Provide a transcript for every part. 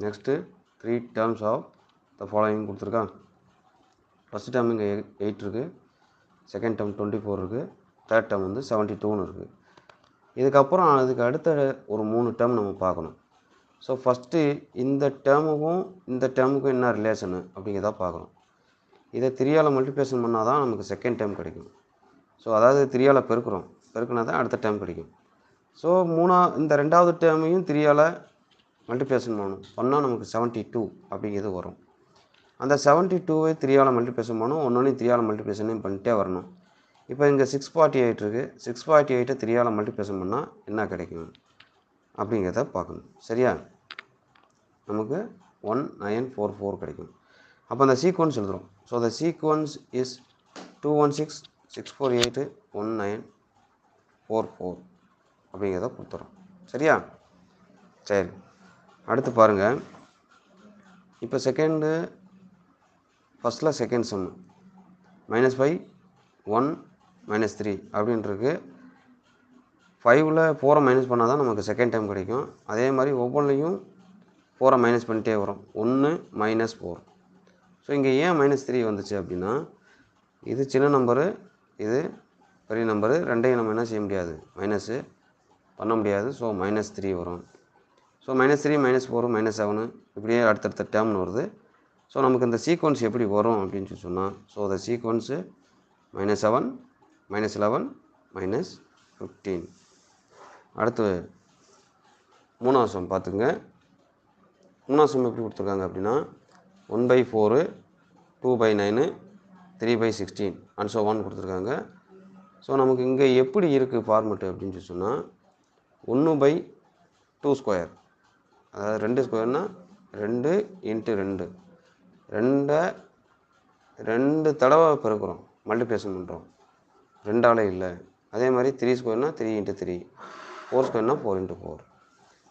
Next 3 terms of the following கொடுத்துருக்கான். First term இங்கே 8 இருக்குது, செகண்ட் டேர்ம் 24 இருக்குது, தேர்ட் டேர்ம் வந்து 72ன்னு இருக்குது. இதுக்கப்புறம் அதுக்கு அடுத்த ஒரு 3 டேர்ம் நம்ம பார்க்கணும். ஸோ ஃபஸ்ட்டு இந்த டேர்முக்கும் இந்த டேர்முக்கும் என்ன ரிலேஷனு அப்படிங்கிறத பார்க்கணும். இதை 3ஆல் மல்டிப்ளிகேஷன் பண்ணால் தான் நமக்கு செகண்ட் டேர்ம் கிடைக்கும். ஸோ அதாவது 3ஆல் பெருக்கிறோம், பெருக்கினா தான் அடுத்த டேர்ம் கிடைக்கும். ஸோ இந்த ரெண்டாவது டேர்மையும் 3ஆல் மல்டிப்ளிகேஷன் பண்ணால் நமக்கு 72 அப்படிங்கிறது வரும். அந்த 72வை 3ஆல் மல்டிப்ளிகேஷன் பண்ணணும், ஒன்றொன்றையும் 3ஆல் மல்டிப்ளிகேஷனையும் பண்ணிட்டே வரணும். இப்போ இங்கே 648 இருக்குது, 648ஐ 3ஆல் மல்டிப்ளிகேஷன் பண்ணால் என்ன கிடைக்கும் அப்படிங்கிறத பார்க்கணும். சரியா? நமக்கு 1944 கிடைக்கும். அப்போ அந்த சீக்வன்ஸ் எழுதுகிறோம். ஸோ த சீக்வன்ஸ் இஸ் 216 648 1944 அப்படிங்கிறத கொடுத்துறோம். சரியா? சரி, அடுத்து பாருங்கள். இப்போ ஃபஸ்ட்டில் செகண்ட் சம் -5 1 -3 அப்படின்ட்டுருக்கு. 5ல் 4 மைனஸ் பண்ணால் தான் நமக்கு செகண்ட் டைம் கிடைக்கும். அதே மாதிரி ஒவ்வொன்றையும் 4 மைனஸ் பண்ணிட்டே வரும். 1 -4. ஸோ இங்கே ஏன் -3 வந்துச்சு அப்படின்னா, இது சின்ன நம்பரு, இது பெரிய நம்பரு, ரெண்டையும் நம்ம என்ன செய்ய முடியாது, மைனஸு பண்ண முடியாது. ஸோ -3 வரும். ஸோ -3 -4 -7 இப்படியே அடுத்தடுத்த டேர்ம்னு வருது. ஸோ நமக்கு இந்த சீக்வன்ஸ் எப்படி வரும் அப்படின்னு சொன்னால், ஸோ த சீக்வன்ஸு -7 -11 -15. அடுத்து 3ஆவது சம் பார்த்துங்க. 3ஆவது சம் எப்படி கொடுத்துருக்காங்க அப்படின்னா 1/4 2/9 3/16 அண்ட் ஸோ 1 கொடுத்துருக்காங்க. ஸோ நமக்கு இங்கே எப்படி இருக்குது ஃபார்மெட்டு அப்படின்னு சொன்னால் 1/2², அதாவது 2 ஸ்கொயர்னால் 2 × 2, 2 தடவை பெருக்கிறோம், மல்டிப்ளிகேஷன் பண்ணுறோம், 2ஆல் இல்லை. அதே மாதிரி 3 ஸ்கொயர்னால் 3 × 3, 4 ஸ்கொயர்னால் 4 × 4.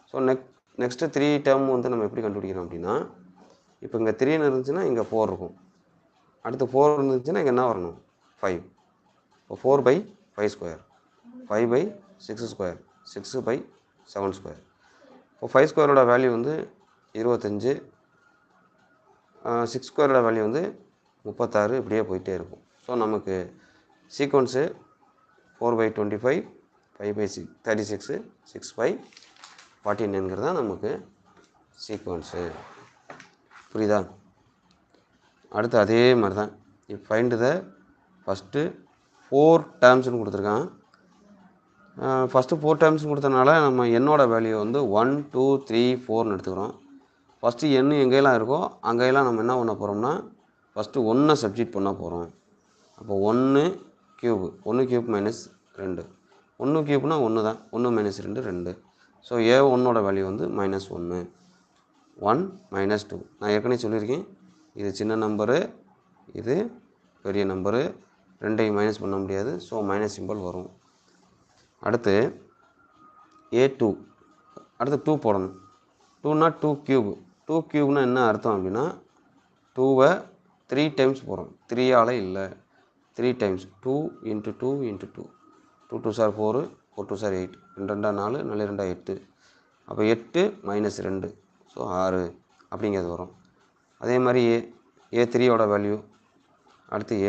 ஸோ நெக்ஸ்ட்டு 3 டேர்ம் வந்து நம்ம எப்படி கண்டுபிடிக்கிறோம் அப்படின்னா, இப்போ இங்கே 3ன்னு இருந்துச்சுன்னா இங்கே 4 இருக்கும், அடுத்து 4 இருந்துச்சுன்னா இங்கே என்ன வரணும், 5. இப்போ 4/5², 5/6², 6/7². இப்போ 5² வேல்யூ வந்து 25, 6² வேல்யூ வந்து 36, இப்படியே போயிட்டே இருக்கும். ஸோ நமக்கு சீக்வன்ஸு 4/25, 5/36, 6/49 தான் நமக்கு சீக்வன்ஸு. புரியுதா? அடுத்து அதே மாதிரி தான். இப்போ ஃபைண்ட் த ஃபஸ்ட்டு 4 டேர்ம்ஸ்னு கொடுத்துருக்கான். ஃபஸ்ட்டு 4 டேர்ம்ஸ்னு கொடுத்தனால நம்ம என்னோட வேல்யூ வந்து 1 2 3 4ன்னு எடுத்துக்கிறோம். ஃபஸ்ட்டு எண் எங்கெல்லாம் இருக்கோ அங்கெல்லாம் நம்ம என்ன பண்ண போகிறோம்னா, ஃபஸ்ட்டு 1 சப்ஸ்டிட் பண்ண போகிறோம். அப்போ 1 கியூப், 1 கியூப் -2, 1 கியூப்னா 1 தான், 1 -2 2. ஸோ A1ஓட வேல்யூ வந்து -1, 1 -2. நான் ஏற்கனவே சொல்லியிருக்கேன், இது சின்ன நம்பரு, இது பெரிய நம்பரு, ரெண்டையும் மைனஸ் பண்ண முடியாது. ஸோ மைனஸ் சிம்பிள் வரும். அடுத்து A2, அடுத்து 2 போடணும். 2னா 2 கியூப், 2 கியூப்னா என்ன அர்த்தம் அப்படின்னா, 2வை 3 டைம்ஸ் போகிறோம், 3ஆல் இல்லை, 3 times, 2 × 2 × 2, 2 2s are 4, 4 2s are 8, 2 2 4, 4 2 8. அப்போ 8 -2, ஸோ 6 அப்படிங்கிறது வரும். அதே மாதிரி A3ஓட வேல்யூ, அடுத்து A